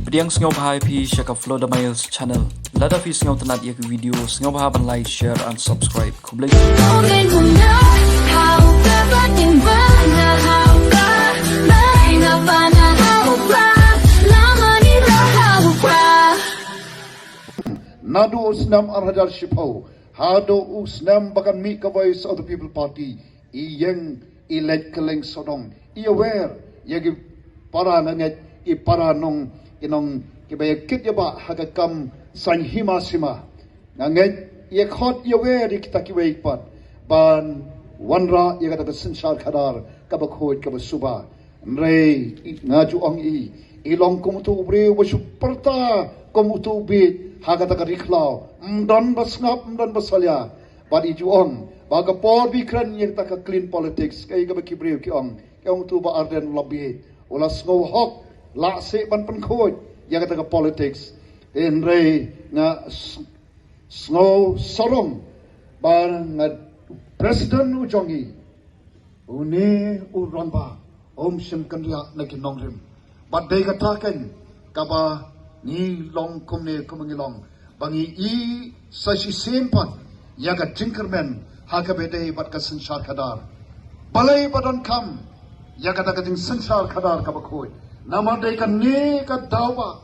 Pdiang sngewbha pi shaka FLOWDA MILES Channel. Lada fi sngewtynnad yak video sngewbha ban like, share and subscribe. Khublei Shibun. Nadu usnam arhajar shipaw. Hado usnam bakan mi ka voice of the people party. Iyang elect keleng sodong. I aware yagi para nanget I para nong inong kibaya kityaba hagakam san hima sima. Nanget yakhot I aware kita kiwei pat. Ban wanra yagata ka sinsar khadar kabakhoit kabasuba. Nrei ngaju ong I. Ilong kumutu ubre wasuperta kumutu bit hagata ka riklaw. Mdan basngap mdan basalya. But iju ong baga por bikran yagata ka clean politics kay kabakibriw ki ong. Kaya tu ba arden lobby. Wala snow hawk la se ban pan khoit yagata ka politics. Enrei nga snow sorong ban nga president ujongi. Une uranba om sim kanria na kinongrim. But they katakan kaba ni long kumne kumangilong bangi I sashi sempan yaga tinkerman hakabede bat ka sansar kadar balai badan kam yaga dagating sansar kadar kabakhoy namadai ka ne ka dawa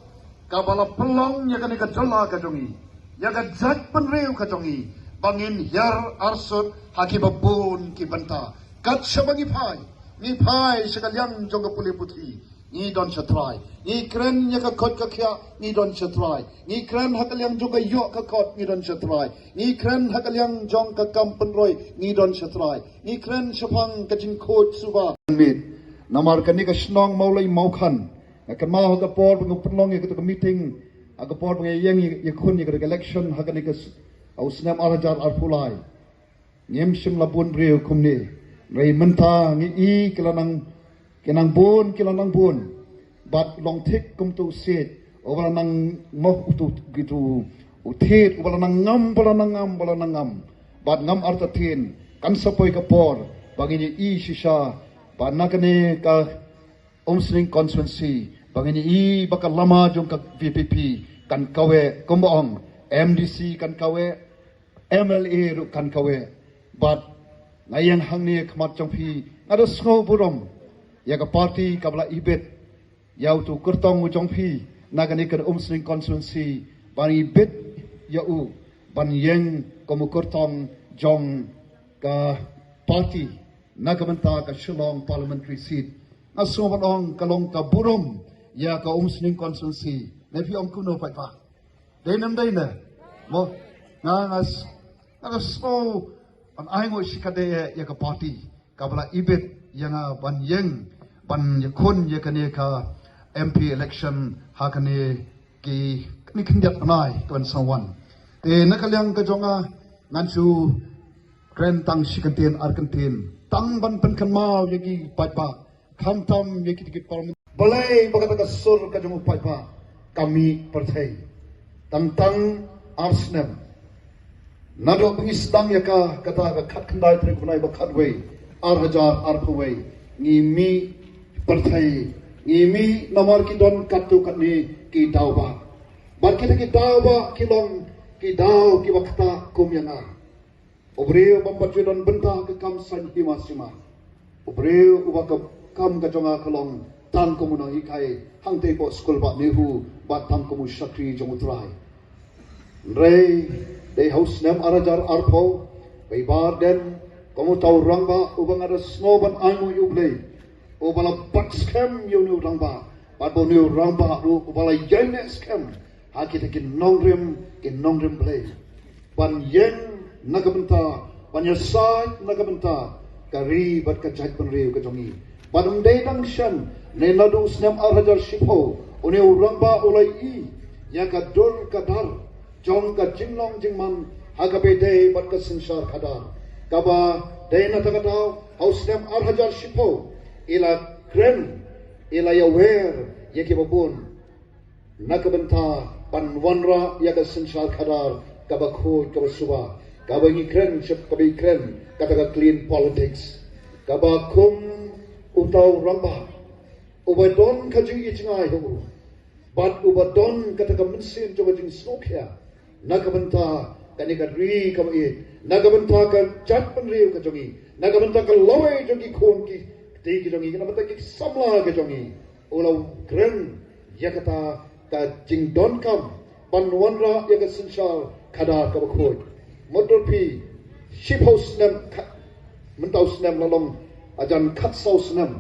kabala pelong yaga ne ka jala ka jongi yaga jat panreu ka jongi bangin yar arsut hakibabun ki banta kat shabangi phai ni phai sekalyang jonga puli puthi ni don chatrai ni kren ya ka khot ka khya ni don chatrai ni kren hakalyang jonga yo ka khot ni don chatrai ni kren hakalyang jong ka kampan roi ni don chatrai ni kren shaphang ka jing khot suba mit namar ka ni ka snong Mawleiñ Mawkhan ka ma ha ka por ng pulong ya ka meeting aga por ng yang ya khun ya ka election ha ka ni ka au snam arajar arpulai ngem sim labun breu kumni rei Mynta ni I kinang bon but long tik kum tu sit wala nang mo tu gitu utit wala nang ngam but ngam artatin kan sapoy ka por bangini I shisha pa nakane ka umsling constituency bangini I baka lama jong ka VPP kan kawe kumbaong MDC kan kawe MLA ru kan kawe but ngayang hangni khamat jongpi ngado snow burom yaga party kabla ibet yau tu kurtong ujongpi nagani kan umsling constituency ban ibet yau ban yeng komu kurtong jong ka party nagamanta ka Shillong parliamentary seat aso balong kalong ka burom ya ka umsling constituency nefi ong kuno pa denam dena mo ngas so an aingo shikade ya ka party kabla ibet yang ban yeng ban yakun yakane ka MP election hakane ki ni khindiat nai ton sawan te nakalyang ka jonga nganchu krentang shikantin arkantin tang ban pen khanma yagi Paidbah khamtam yaki ki parliament balai bagata ka sur ka jong Paidbah kami partai tang arsnem nado pengisdang yaka kata ka khat khandai tre kunai ba khatwei arhajar arpuwei ngimi partai ngimi nomor ki don katu katni ki dawba bar kita ki dawba kilong ki daw ki wakta kumyanga obreo bambat don benta ke kam san hima sima obreo ubaka kam ka jonga kalong tan komunang ikai hangte ko school ba nehu ba tam komu shakri jongutrai rei de house nam arajar arpo bai bar den kamu tahu rangba ubang ada snoban aimu yublei ubala bat scam yunu rangba bat bonu rangba ru ubala yene scam hakita kin nongrim blei ban yen nagamenta ban yasai nagamenta kari bat ka jait ban riu ka jongi ban dei dang shan ne nadu snam arajar shipo one rangba ulai I ya ka dur kadar jong ka jinglong jingman hagabe dei bat ka sinsar khadar kaba dayna takataw hausnem arhajar shipo ila kren ila yawer yaki babun nakabenta panwanra yaga sinsal khadar kaba khoi kaba suba kaba ngikren ship kaba ikren kata clean politics kaba kum utaw ramba ubadon kajing ichngai hu But ubadon kata kamansin coba jing snokya. Nakamanta kanikadri kamai. Nakamanta ka jat penriu kajongi. Nakamanta ka lawai jongi kon ki ti kajongi. Nakamanta ki samla kajongi. Ulau kren yakata ka jing don kam. Panwanra yakat sensyal kada kabakhoit. Motor pi ship house nem mentau snem lalong ajan kat sau snem